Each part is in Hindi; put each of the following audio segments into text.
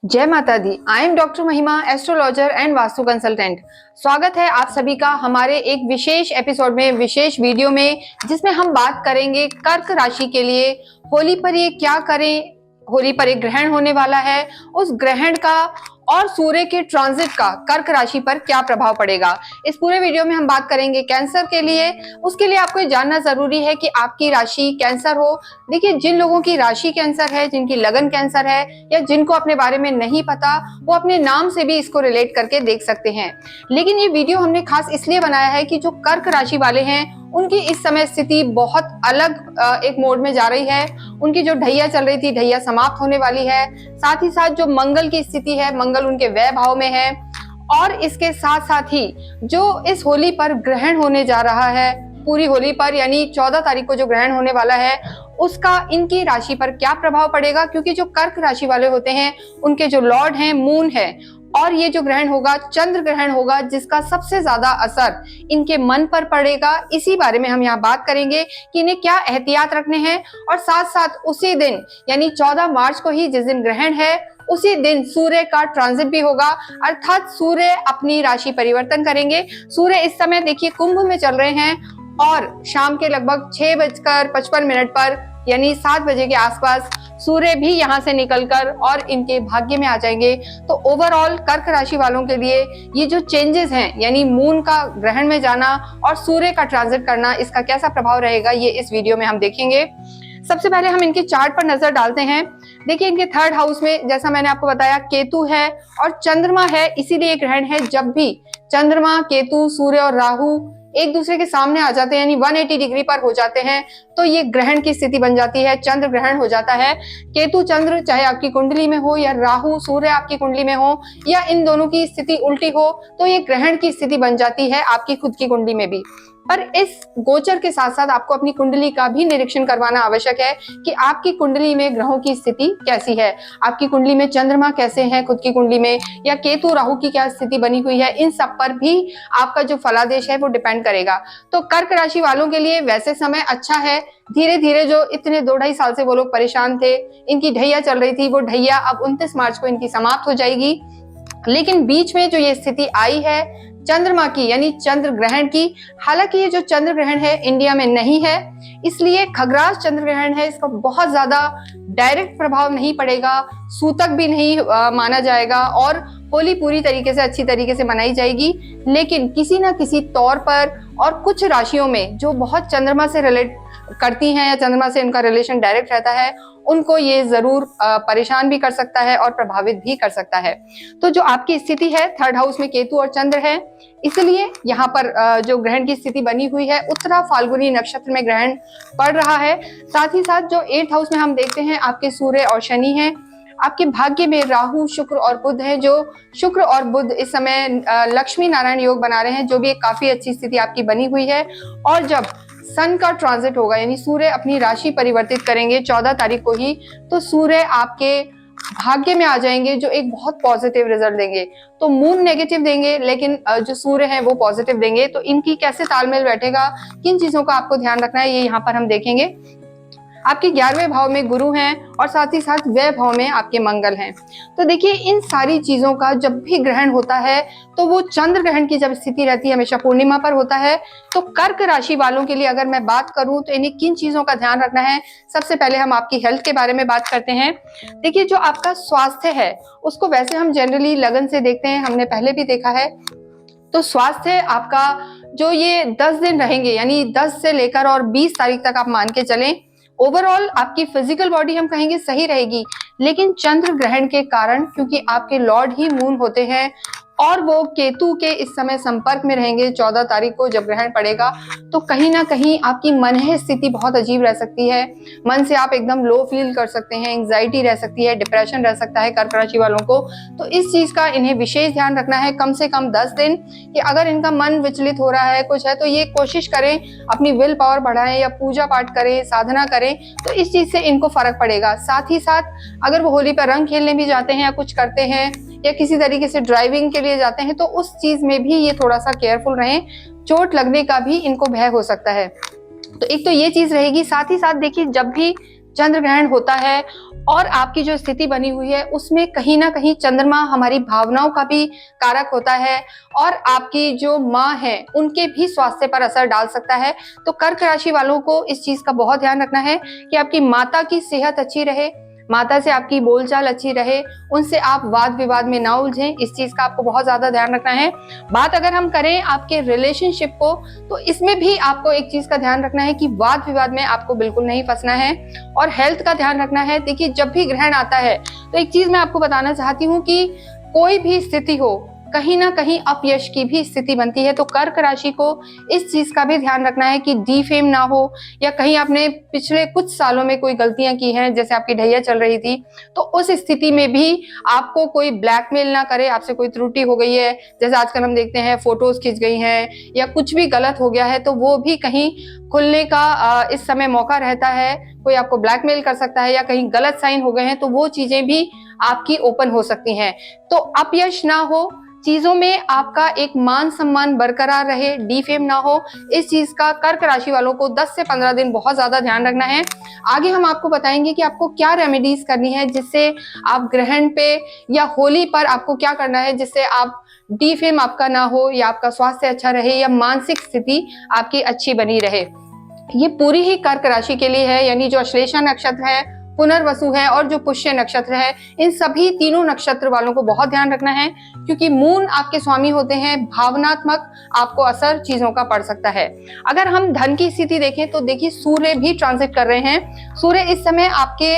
जय माता दी। आई एम डॉक्टर महिमा, एस्ट्रोलॉजर एंड वास्तु कंसल्टेंट। स्वागत है आप सभी का हमारे एक विशेष एपिसोड में, विशेष वीडियो में, जिसमें हम बात करेंगे कर्क राशि के लिए होली पर ये क्या करें। होली पर एक ग्रहण होने वाला है, उस ग्रहण का और सूर्य के ट्रांजिट का कर्क राशि पर क्या प्रभाव पड़ेगा। इस पूरे वीडियो में हम बात करेंगे कैंसर के लिए। उसके लिए आपको ये जानना जरूरी है कि आपकी राशि कैंसर हो। देखिए, जिन लोगों की राशि कैंसर है, जिनकी लगन कैंसर है, या जिनको अपने बारे में नहीं पता, वो अपने नाम से भी इसको रिलेट करके देख सकते हैं। लेकिन ये वीडियो हमने खास इसलिए बनाया है कि जो कर्क राशि वाले हैं उनकी इस समय स्थिति बहुत अलग एक मोड में जा रही है। उनकी जो ढैया चल रही थी, ढैया समाप्त होने वाली है। साथ ही साथ जो मंगल की स्थिति है, मंगल उनके व्यय भाव में है। और इसके साथ साथ ही जो इस होली पर ग्रहण होने जा रहा है, पूरी होली पर यानी 14 तारीख को जो ग्रहण होने वाला है, उसका इनकी राशि पर क्या प्रभाव पड़ेगा। क्योंकि जो कर्क राशि वाले होते हैं उनके जो लॉर्ड हैं मून है, और ये जो ग्रहण होगा चंद्र ग्रहण होगा, जिसका सबसे ज्यादा असर इनके मन पर पड़ेगा। इसी बारे में हम यहाँ बात करेंगे कि इन्हें क्या एहतियात रखने हैं। और साथ साथ उसी दिन यानी 14 मार्च को ही जिस दिन ग्रहण है, उसी दिन सूर्य का ट्रांजिट भी होगा, अर्थात सूर्य अपनी राशि परिवर्तन करेंगे। सूर्य इस समय देखिए कुंभ में चल रहे हैं और शाम के लगभग 6:55 पर यानी 7 बजे के आसपास सूर्य भी यहाँ से निकलकर और इनके भाग्य में आ जाएंगे। तो ओवरऑल कर्क राशि वालों के लिए ये जो चेंजेस हैं, यानी मून का ग्रहण में जाना और सूर्य का ट्रांजिट करना, इसका कैसा प्रभाव रहेगा ये इस वीडियो में हम देखेंगे। सबसे पहले हम इनके चार्ट पर नजर डालते हैं। देखिए, इनके 3rd हाउस में जैसा मैंने आपको बताया केतु है और चंद्रमा है, इसीलिए ग्रहण है। जब भी चंद्रमा, केतु, सूर्य और राहु एक दूसरे के सामने आ जाते हैं यानी 180 डिग्री पर हो जाते हैं, तो ये ग्रहण की स्थिति बन जाती है, चंद्र ग्रहण हो जाता है। केतु चंद्र चाहे आपकी कुंडली में हो, या राहु सूर्य आपकी कुंडली में हो, या इन दोनों की स्थिति उल्टी हो, तो ये ग्रहण की स्थिति बन जाती है आपकी खुद की कुंडली में भी। पर इस गोचर के साथ साथ आपको अपनी कुंडली का भी निरीक्षण करवाना आवश्यक है कि आपकी कुंडली में ग्रहों की स्थिति कैसी है, आपकी कुंडली में चंद्रमा कैसे हैं खुद की कुंडली में, या केतु राहु की क्या स्थिति बनी हुई है। इन सब पर भी आपका जो फलादेश है वो डिपेंड करेगा। तो कर्क राशि वालों के लिए वैसे समय अच्छा है। धीरे धीरे जो इतने 2-2.5 साल से वो लोग परेशान थे, इनकी ढैया चल रही थी, वो ढैया अब 29 मार्च को इनकी समाप्त हो जाएगी। लेकिन बीच में जो ये स्थिति आई है चंद्रमा की यानी चंद्र ग्रहण की, हालांकि ये जो चंद्र ग्रहण है इंडिया में नहीं है, इसलिए खग्रास चंद्र ग्रहण है, इसका बहुत ज्यादा डायरेक्ट प्रभाव नहीं पड़ेगा, सूतक भी नहीं माना जाएगा और होली पूरी तरीके से अच्छी तरीके से मनाई जाएगी। लेकिन किसी ना किसी तौर पर और कुछ राशियों में जो बहुत चंद्रमा से रिलेट करती हैं या चंद्रमा से इनका रिलेशन डायरेक्ट रहता है, उनको ये जरूर परेशान भी कर सकता है और प्रभावित भी कर सकता है। तो जो आपकी स्थिति है 3rd हाउस में केतु और चंद्र है, इसलिए यहाँ पर जो ग्रहण की स्थिति बनी हुई है, उत्तरा फाल्गुनी नक्षत्र में ग्रहण पड़ रहा है। साथ ही साथ जो 8th हाउस में हम देखते हैं आपके सूर्य और शनि हैं। आपके भाग्य में राहु, शुक्र और बुध है। जो शुक्र और बुध इस समय लक्ष्मी नारायण योग बना रहे हैं, जो भी एक काफी अच्छी स्थिति आपकी बनी हुई है। और जब सन का ट्रांजिट होगा यानी सूर्य अपनी राशि परिवर्तित करेंगे 14 तारीख को ही, तो सूर्य आपके भाग्य में आ जाएंगे, जो एक बहुत पॉजिटिव रिजल्ट देंगे। तो मून नेगेटिव देंगे, लेकिन जो सूर्य है वो पॉजिटिव देंगे। तो इनकी कैसे तालमेल बैठेगा, किन चीजों का आपको ध्यान रखना है, ये यहाँ पर हम देखेंगे। आपके 11वें भाव में गुरु हैं और साथ ही साथ व्यय भाव में आपके मंगल हैं। तो देखिए, इन सारी चीजों का जब भी ग्रहण होता है तो वो चंद्र ग्रहण की जब स्थिति रहती है हमेशा पूर्णिमा पर होता है। तो कर्क राशि वालों के लिए अगर मैं बात करूं तो इन्हें किन चीजों का ध्यान रखना है, सबसे पहले हम आपकी हेल्थ के बारे में बात करते हैं। देखिए, जो आपका स्वास्थ्य है उसको वैसे हम जनरली लगन से देखते हैं, हमने पहले भी देखा है। तो स्वास्थ्य आपका जो ये 10 दिन रहेंगे यानी 10 से लेकर और 20 तारीख तक आप मान के चलें, ओवरऑल आपकी फिजिकल बॉडी हम कहेंगे सही रहेगी। लेकिन चंद्र ग्रहण के कारण, क्योंकि आपके लॉर्ड ही मून होते हैं और वो केतु के इस समय संपर्क में रहेंगे 14 तारीख को जब ग्रहण पड़ेगा, तो कहीं ना कहीं आपकी मन स्थिति बहुत अजीब रह सकती है। मन से आप एकदम लो फील कर सकते हैं, एंग्जाइटी रह सकती है, डिप्रेशन रह सकता है कर्क राशि वालों को। तो इस चीज का इन्हें विशेष ध्यान रखना है कम से कम 10 दिन, कि अगर इनका मन विचलित हो रहा है कुछ है, तो ये कोशिश करें अपनी विल पावर बढ़ाएं या पूजा पाठ करें, साधना करें, तो इस चीज से इनको फर्क पड़ेगा। साथ ही साथ अगर वो होली पर रंग खेलने भी जाते हैं या कुछ करते हैं या किसी तरीके से ड्राइविंग के लिए जाते हैं, तो उस चीज में भी ये थोड़ा सा केयरफुल रहें, चोट लगने का भी इनको भय हो सकता है। तो एक तो ये चीज रहेगी। साथ ही साथ देखिए, जब भी चंद्र ग्रहण होता है और आपकी जो स्थिति बनी हुई है उसमें कहीं ना कहीं चंद्रमा हमारी भावनाओं का भी कारक होता है और आपकी जो माँ है उनके भी स्वास्थ्य पर असर डाल सकता है। तो कर्क राशि वालों को इस चीज का बहुत ध्यान रखना है कि आपकी माता की सेहत अच्छी रहे, माता से आपकी बोलचाल अच्छी रहे, उनसे आप वाद विवाद में ना उलझें, इस चीज का आपको बहुत ज्यादा ध्यान रखना है। बात अगर हम करें आपके रिलेशनशिप को, तो इसमें भी आपको एक चीज का ध्यान रखना है कि वाद विवाद में आपको बिल्कुल नहीं फंसना है और हेल्थ का ध्यान रखना है। देखिए जब भी ग्रहण आता है तो एक चीज मैं आपको बताना चाहती हूँ कि कोई भी स्थिति हो, कहीं ना कहीं अपयश की भी स्थिति बनती है। तो कर्क राशि को इस चीज का भी ध्यान रखना है कि डीफेम ना हो, या कहीं आपने पिछले कुछ सालों में कोई गलतियां की हैं, जैसे आपकी ढैया चल रही थी, तो उस स्थिति में भी आपको कोई ब्लैकमेल ना करे, आपसे कोई त्रुटि हो गई है, जैसे आजकल हम देखते हैं फोटोज खिंच गई हैं या कुछ भी गलत हो गया है, तो वो भी कहीं खुलने का इस समय मौका रहता है। कोई आपको ब्लैकमेल कर सकता है या कहीं गलत साइन हो गए हैं, तो वो चीजें भी आपकी ओपन हो सकती हैं। तो अपयश ना हो, चीजों में आपका एक मान सम्मान बरकरार रहे, डीफेम ना हो, इस चीज का कर्क राशि वालों को 10 से 15 दिन बहुत ज्यादा ध्यान रखना है। आगे हम आपको बताएंगे कि आपको क्या रेमेडीज करनी है जिससे आप ग्रहण पे या होली पर आपको क्या करना है जिससे आप डीफेम आपका ना हो, या आपका स्वास्थ्य अच्छा रहे, या मानसिक स्थिति आपकी अच्छी बनी रहे। ये पूरी ही कर्क राशि के लिए है, यानी जो अश्लेषा नक्षत्र है, पुनर्वसु है और जो पुष्य नक्षत्र है, इन सभी तीनों नक्षत्र वालों को बहुत ध्यान रखना है, क्योंकि मून आपके स्वामी होते हैं। भावनात्मक आपको असर चीजों का पड़ सकता है। अगर हम धन की स्थिति देखें तो देखिए सूर्य भी ट्रांजिट कर रहे हैं। सूर्य इस समय आपके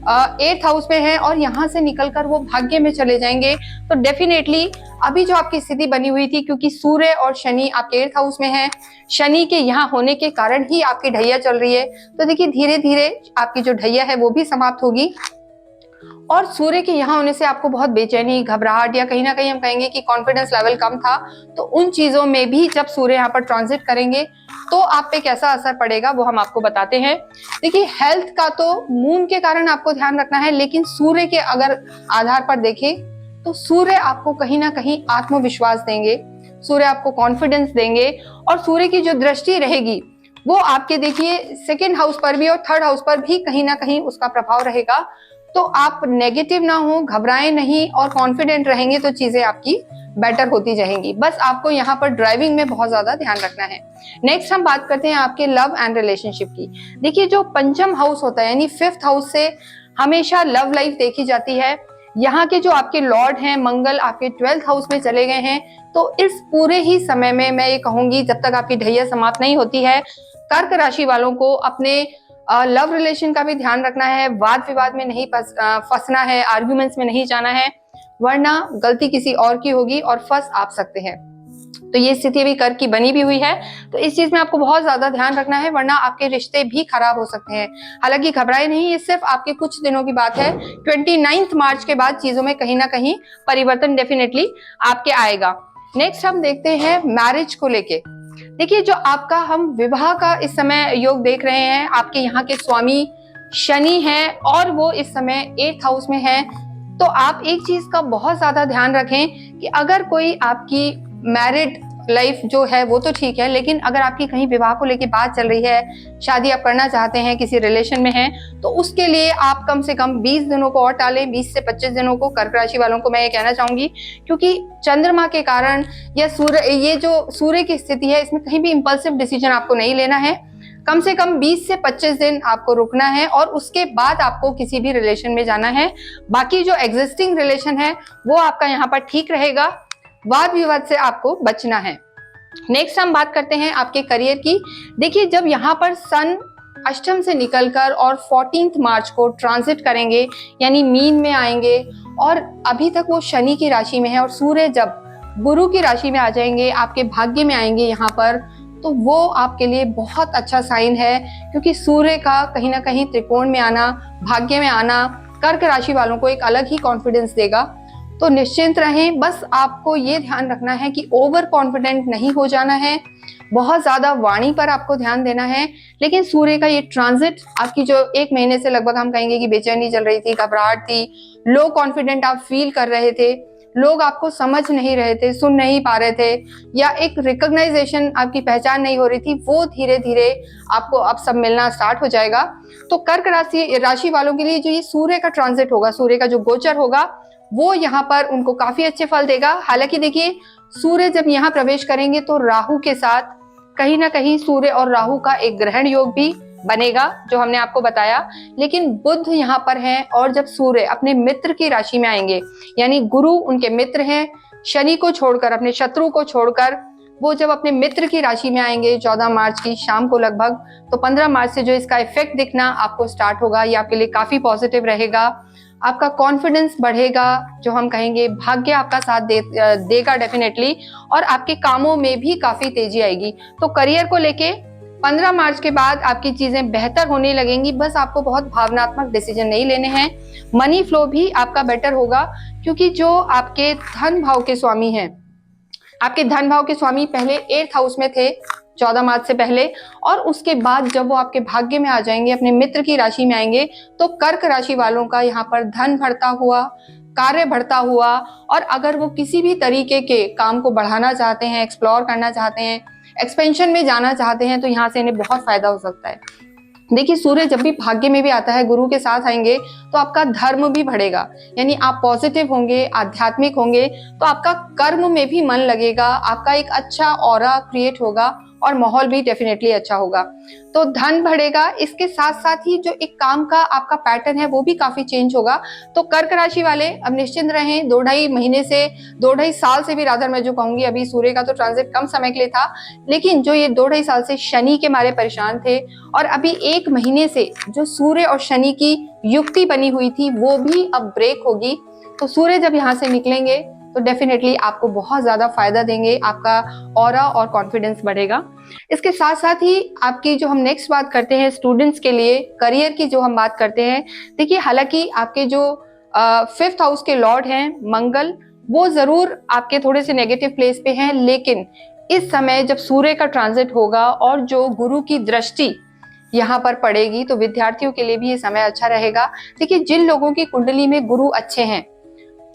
8th हाउस में है और यहाँ से निकलकर वो भाग्य में चले जाएंगे। तो डेफिनेटली अभी जो आपकी स्थिति बनी हुई थी, क्योंकि सूर्य और शनि आपके 8th हाउस में है, शनि के यहाँ होने के कारण ही आपकी ढैया चल रही है। तो देखिए धीरे धीरे आपकी जो ढैया है वो भी समाप्त होगी और सूर्य के यहाँ होने से आपको बहुत बेचैनी, घबराहट, या कहीं ना कहीं हम कहेंगे कि कॉन्फिडेंस लेवल कम था, तो उन चीजों में भी जब सूर्य यहाँ पर ट्रांजिट करेंगे तो आप पे कैसा असर पड़ेगा वो हम आपको बताते हैं। देखिए हेल्थ का तो मून के कारण आपको ध्यान रखना है, लेकिन सूर्य के अगर आधार पर देखें तो सूर्य आपको कहीं ना कहीं आत्मविश्वास देंगे, सूर्य आपको कॉन्फिडेंस देंगे, और सूर्य की जो दृष्टि रहेगी वो आपके देखिए 2nd हाउस पर भी और 3rd हाउस पर भी कहीं ना कहीं उसका प्रभाव रहेगा। तो आप नेगेटिव ना हो, घबराएं नहीं और कॉन्फिडेंट रहेंगे तो चीजें आपकी बेटर होती जाएंगी। बस आपको यहाँ पर ड्राइविंग में बहुत ज्यादा ध्यान रखना है। नेक्स्ट हम बात करते हैं आपके लव एंड रिलेशनशिप की। देखिए जो पंचम हाउस होता है, यानी 5th हाउस से हमेशा लव लाइफ देखी जाती है। यहाँ के जो आपके लॉर्ड हैं मंगल आपके 12th हाउस में चले गए हैं। तो इस पूरे ही समय में मैं ये कहूंगी, जब तक आपकी ढैया समाप्त नहीं होती है, कर्क राशि वालों को अपने लव रिलेशन का भी ध्यान रखना है, वाद विवाद में नहीं फंसना है, आर्ग्यूमेंट्स में नहीं जाना है, वरना गलती किसी और की होगी और फंस आप सकते हैं। तो ये स्थिति अभी कर्क की बनी भी हुई है, तो इस चीज में आपको बहुत ज्यादा ध्यान रखना है, वरना आपके रिश्ते भी खराब हो सकते हैं। हालांकि घबराए नहीं, ये सिर्फ आपके कुछ दिनों की बात है। 29 मार्च के बाद चीजों में कहीं ना कहीं परिवर्तन डेफिनेटली आपके आएगा। नेक्स्ट हम देखते हैं मैरिज को लेके। देखिए जो आपका हम विवाह का इस समय योग देख रहे हैं, आपके यहाँ के स्वामी शनि हैं और वो इस समय 8th हाउस में है। तो आप एक चीज का बहुत ज्यादा ध्यान रखें कि अगर कोई आपकी मैरिड लाइफ जो है वो तो ठीक है, लेकिन अगर आपकी कहीं विवाह को लेके बात चल रही है, शादी आप करना चाहते हैं, किसी रिलेशन में हैं, तो उसके लिए आप कम से कम 20 दिनों को और टालें, 20 से 25 दिनों को। कर्क राशि वालों को मैं ये कहना चाहूंगी, क्योंकि चंद्रमा के कारण या ये जो सूर्य की स्थिति है, इसमें कहीं भी इंपल्सिव डिसीजन आपको नहीं लेना है। कम से कम 20 से 25 दिन आपको रुकना है और उसके बाद आपको किसी भी रिलेशन में जाना है। बाकी जो एग्जिस्टिंग रिलेशन है वो आपका यहाँ पर ठीक रहेगा, वाद विवाद से आपको बचना है। नेक्स्ट हम बात करते हैं आपके करियर की। देखिए जब यहाँ पर सन अष्टम से निकलकर और 14 मार्च को ट्रांजिट करेंगे, यानी मीन में आएंगे, और अभी तक वो शनि की राशि में है, और सूर्य जब गुरु की राशि में आ जाएंगे, आपके भाग्य में आएंगे यहाँ पर, तो वो आपके लिए बहुत अच्छा साइन है, क्योंकि सूर्य का कहीं ना कहीं त्रिकोण में आना, भाग्य में आना कर्क राशि वालों को एक अलग ही कॉन्फिडेंस देगा। तो निश्चिंत रहें, बस आपको ये ध्यान रखना है कि ओवर कॉन्फिडेंट नहीं हो जाना है, बहुत ज्यादा वाणी पर आपको ध्यान देना है। लेकिन सूर्य का ये ट्रांजिट आपकी जो 1 महीने से लगभग हम कहेंगे कि बेचैनी चल रही थी, घबराहट थी, लो कॉन्फिडेंट आप फील कर रहे थे, लोग आपको समझ नहीं रहे थे, सुन नहीं पा रहे थे, या एक रिकॉग्नाइजेशन, आपकी पहचान नहीं हो रही थी, वो धीरे धीरे आपको अब सब मिलना स्टार्ट हो जाएगा। तो कर्क राशि वालों के लिए जो ये सूर्य का ट्रांजिट होगा, सूर्य का जो गोचर होगा, वो यहाँ पर उनको काफी अच्छे फल देगा। हालांकि देखिए, सूर्य जब यहाँ प्रवेश करेंगे तो राहु के साथ कहीं ना कहीं सूर्य और राहु का एक ग्रहण योग भी बनेगा, जो हमने आपको बताया। लेकिन बुध यहाँ पर है, और जब सूर्य अपने मित्र की राशि में आएंगे, यानी गुरु उनके मित्र हैं, शनि को छोड़कर, अपने शत्रु को छोड़कर वो जब अपने मित्र की राशि में आएंगे 14 मार्च की शाम को लगभग, तो 15 मार्च से जो इसका इफेक्ट दिखना आपको स्टार्ट होगा, ये आपके लिए काफी पॉजिटिव रहेगा। आपका कॉन्फिडेंस बढ़ेगा, जो हम कहेंगे भाग्य आपका साथ देगा डेफिनेटली, और आपके कामों में भी काफी तेजी आएगी। तो करियर को लेके 15 मार्च के बाद आपकी चीजें बेहतर होने लगेंगी, बस आपको बहुत भावनात्मक डिसीजन नहीं लेने हैं। मनी फ्लो भी आपका बेटर होगा, क्योंकि जो आपके धन भाव के स्वामी हैं, आपके धन भाव के स्वामी पहले 8th हाउस में थे 14 मार्च से पहले, और उसके बाद जब वो आपके भाग्य में आ जाएंगे, अपने मित्र की राशि में आएंगे, तो कर्क राशि वालों का यहाँ पर धन बढ़ता हुआ, कार्य बढ़ता हुआ, और अगर वो किसी भी तरीके के काम को बढ़ाना चाहते हैं, एक्सप्लोर करना चाहते हैं, एक्सपेंशन में जाना चाहते हैं, तो यहाँ से इन्हें बहुत फायदा हो सकता है। देखिए, सूर्य जब भी भाग्य में भी आता है, गुरु के साथ आएंगे, तो आपका धर्म भी बढ़ेगा, यानी आप पॉजिटिव होंगे, आध्यात्मिक होंगे, तो आपका कर्म में भी मन लगेगा, आपका एक अच्छा ऑरा क्रिएट होगा, और माहौल भी डेफिनेटली अच्छा होगा। तो धन बढ़ेगा, इसके साथ साथ ही जो एक काम का आपका पैटर्न है वो भी काफी चेंज होगा। तो कर्क राशि वाले अब निश्चिंत रहें, 2-2.5 महीने से, 2-2.5 साल से भी रादर मैं जो कहूंगी, अभी सूर्य का तो ट्रांजिट कम समय के लिए था, लेकिन जो ये 2-2.5 साल से शनि के मारे परेशान थे, और अभी 1 महीने से जो सूर्य और शनि की युक्ति बनी हुई थी वो भी अब ब्रेक होगी। तो सूर्य जब यहाँ से निकलेंगे तो डेफिनेटली आपको बहुत ज्यादा फायदा देंगे, आपका ऑरा और कॉन्फिडेंस बढ़ेगा। इसके साथ साथ ही आपकी जो हम नेक्स्ट बात करते हैं स्टूडेंट्स के लिए, करियर की जो हम बात करते हैं, देखिए हालांकि आपके जो 5th हाउस के लॉर्ड हैं मंगल, वो जरूर आपके थोड़े से नेगेटिव प्लेस पे हैं, लेकिन इस समय जब सूर्य का ट्रांजिट होगा और जो गुरु की दृष्टि यहाँ पर पड़ेगी, तो विद्यार्थियों के लिए भी ये समय अच्छा रहेगा। देखिए, जिन लोगों की कुंडली में गुरु अच्छे हैं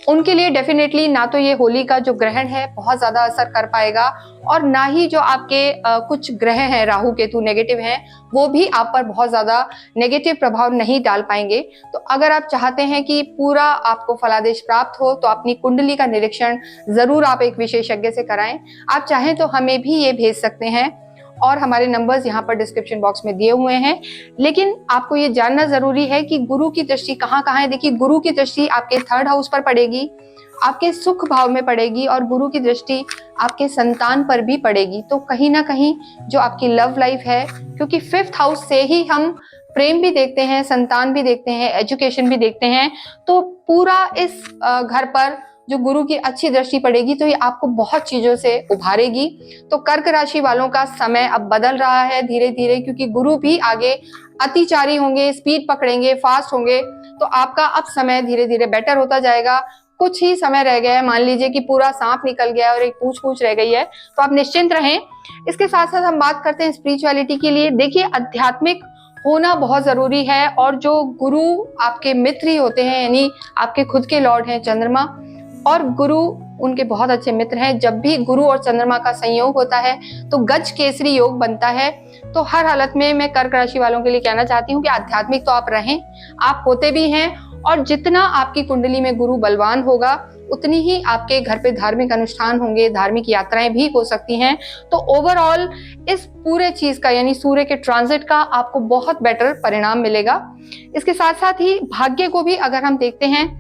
उनके लिए डेफिनेटली ना तो ये होली का जो ग्रहण है बहुत ज्यादा असर कर पाएगा, और ना ही जो आपके कुछ ग्रह हैं, राहु केतु नेगेटिव हैं, वो भी आप पर बहुत ज्यादा नेगेटिव प्रभाव नहीं डाल पाएंगे। तो अगर आप चाहते हैं कि पूरा आपको फलादेश प्राप्त हो, तो अपनी कुंडली का निरीक्षण जरूर आप एक विशेषज्ञ से कराएं। आप चाहें तो हमें भी ये भेज सकते हैं, और हमारे नंबर्स यहाँ पर डिस्क्रिप्शन बॉक्स में दिए हुए हैं। लेकिन आपको ये जानना जरूरी है कि गुरु की दृष्टि कहाँ कहाँ है। देखिए, गुरु की दृष्टि आपके 3rd हाउस पर पड़ेगी, आपके सुख भाव में पड़ेगी, और गुरु की दृष्टि आपके संतान पर भी पड़ेगी। तो कहीं ना कहीं जो आपकी लव लाइफ है, क्योंकि 5th हाउस से ही हम प्रेम भी देखते हैं, संतान भी देखते हैं, एजुकेशन भी देखते हैं, तो पूरा इस घर पर जो गुरु की अच्छी दृष्टि पड़ेगी तो ये आपको बहुत चीजों से उभारेगी। तो कर्क राशि वालों का समय अब बदल रहा है धीरे धीरे, क्योंकि गुरु भी आगे अतिचारी होंगे, स्पीड पकड़ेंगे, फास्ट होंगे, तो आपका अब समय धीरे धीरे बेटर होता जाएगा। कुछ ही समय रह गया है, मान लीजिए कि पूरा सांप निकल गया है और एक पूछ रह गई है, तो आप निश्चिंत रहें। इसके साथ साथ हम बात करते हैं स्पिरिचुअलिटी के लिए। देखिए, आध्यात्मिक होना बहुत जरूरी है, और जो गुरु आपके मित्र ही होते हैं, यानी आपके खुद के लॉर्ड हैं चंद्रमा, और गुरु उनके बहुत अच्छे मित्र हैं। जब भी गुरु और चंद्रमा का संयोग होता है तो गज केसरी योग बनता है। तो हर हालत में मैं कर्क राशि वालों के लिए कहना चाहती हूँ कि आध्यात्मिक तो आप रहें, आप होते भी हैं, और जितना आपकी कुंडली में गुरु बलवान होगा उतनी ही आपके घर पे धार्मिक अनुष्ठान होंगे, धार्मिक यात्राएं भी हो सकती हैं। तो ओवरऑल इस पूरे चीज का, यानी सूर्य के ट्रांजिट का, आपको बहुत बेटर परिणाम मिलेगा। इसके साथ साथ ही भाग्य को भी अगर हम देखते हैं,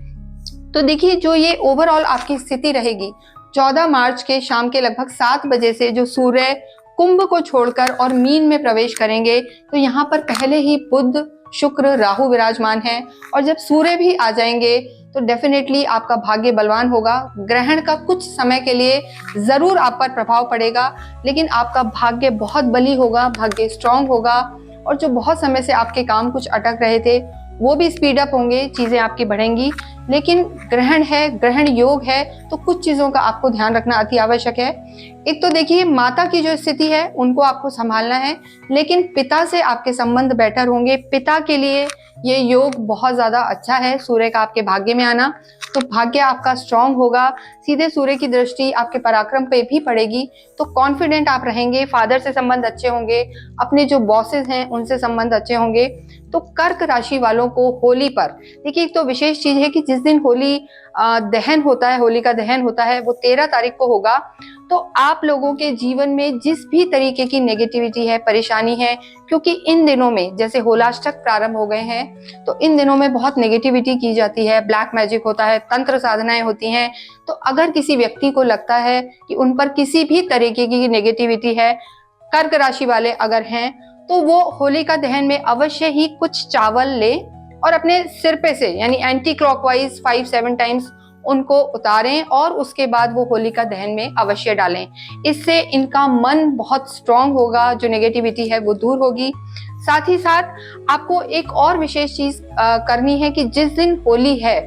तो देखिए, जो ये ओवरऑल आपकी स्थिति रहेगी 14 मार्च के शाम के लगभग 7 बजे से जो सूर्य कुंभ को छोड़कर और मीन में प्रवेश करेंगे, तो यहाँ पर पहले ही बुध, शुक्र, राहु विराजमान हैं, और जब सूर्य भी आ जाएंगे तो डेफिनेटली आपका भाग्य बलवान होगा। ग्रहण का कुछ समय के लिए जरूर आप पर प्रभाव पड़ेगा, लेकिन आपका भाग्य बहुत बली होगा, भाग्य स्ट्रांग होगा, और जो बहुत समय से आपके काम कुछ अटक रहे थे वो भी स्पीड अप होंगे, चीजें आपकी बढ़ेंगी। लेकिन ग्रहण है, ग्रहण योग है, तो कुछ चीजों का आपको ध्यान रखना अति आवश्यक है। एक तो देखिए माता की जो स्थिति है उनको आपको संभालना है, लेकिन पिता से आपके संबंध बेटर होंगे। पिता के लिए ये योग बहुत ज्यादा अच्छा है, सूर्य का आपके भाग्य में आना, तो भाग्य आपका स्ट्रांग होगा। सीधे सूर्य की दृष्टि आपके पराक्रम पे भी पड़ेगी, तो कॉन्फिडेंट आप रहेंगे। फादर से संबंध अच्छे होंगे, अपने जो बॉसेस हैं उनसे संबंध अच्छे होंगे। तो कर्क राशि वालों को होली पर देखिए, एक तो विशेष चीज है कि जिस दिन होली दहन होता है, होली का दहन होता है, वो 13 तारीख को होगा। तो आप लोगों के जीवन में जिस भी तरीके की नेगेटिविटी है, परेशानी है, क्योंकि इन दिनों में जैसे होलाष्टक प्रारंभ हो गए हैं, तो इन दिनों में बहुत नेगेटिविटी की जाती है, ब्लैक मैजिक होता है, तंत्र साधनाएं होती हैं। तो अगर किसी व्यक्ति को लगता है कि उन पर किसी भी तरीके की नेगेटिविटी है, कर्क राशि वाले अगर हैं, तो वो होलिका दहन में अवश्य ही कुछ चावल ले और अपने सिर पे से यानी एंटी क्लॉकवाइज 5-7 टाइम्स उनको उतारें और उसके बाद वो होलिका दहन में अवश्य डालें। इससे इनका मन बहुत स्ट्रांग होगा, जो नेगेटिविटी है वो दूर होगी। साथ ही साथ आपको एक और विशेष चीज करनी है कि जिस दिन होली है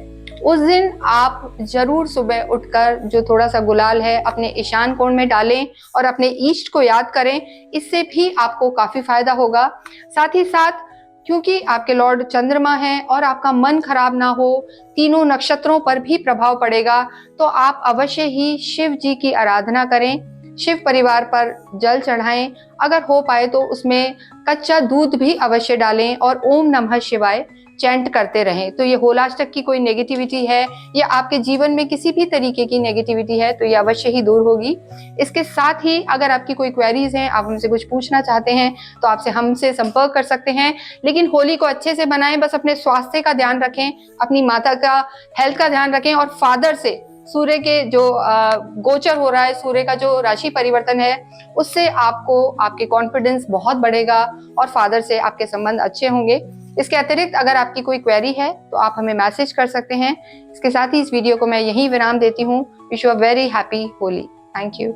उस दिन आप जरूर सुबह उठकर जो थोड़ा सा गुलाल है अपने ईशान कोण में डालें और अपने ईष्ट को याद करें। इससे भी आपको काफी फायदा होगा। साथ ही साथ क्योंकि आपके लॉर्ड चंद्रमा है और आपका मन खराब ना हो, तीनों नक्षत्रों पर भी प्रभाव पड़ेगा, तो आप अवश्य ही शिव जी की आराधना करें, शिव परिवार पर जल चढ़ाएं। अगर हो पाए तो उसमें कच्चा दूध भी अवश्य डालें और ओम नमः शिवाय चैंट करते रहें। तो ये होलाष्टक की कोई नेगेटिविटी है या आपके जीवन में किसी भी तरीके की नेगेटिविटी है तो ये अवश्य ही दूर होगी। इसके साथ ही अगर आपकी कोई क्वेरीज हैं, आप हमसे कुछ पूछना चाहते हैं, तो आपसे हमसे संपर्क कर सकते हैं। लेकिन होली को अच्छे से बनाएं, बस अपने स्वास्थ्य का ध्यान रखें, अपनी माता का हेल्थ का ध्यान रखें और फादर से सूर्य के जो गोचर हो रहा है, सूर्य का जो राशि परिवर्तन है, उससे आपको आपके कॉन्फिडेंस बहुत बढ़ेगा और फादर से आपके संबंध अच्छे होंगे। इसके अतिरिक्त अगर आपकी कोई क्वेरी है तो आप हमें मैसेज कर सकते हैं। इसके साथ ही इस वीडियो को मैं यहीं विराम देती हूँ। Wish you a very happy Holi. Thank you.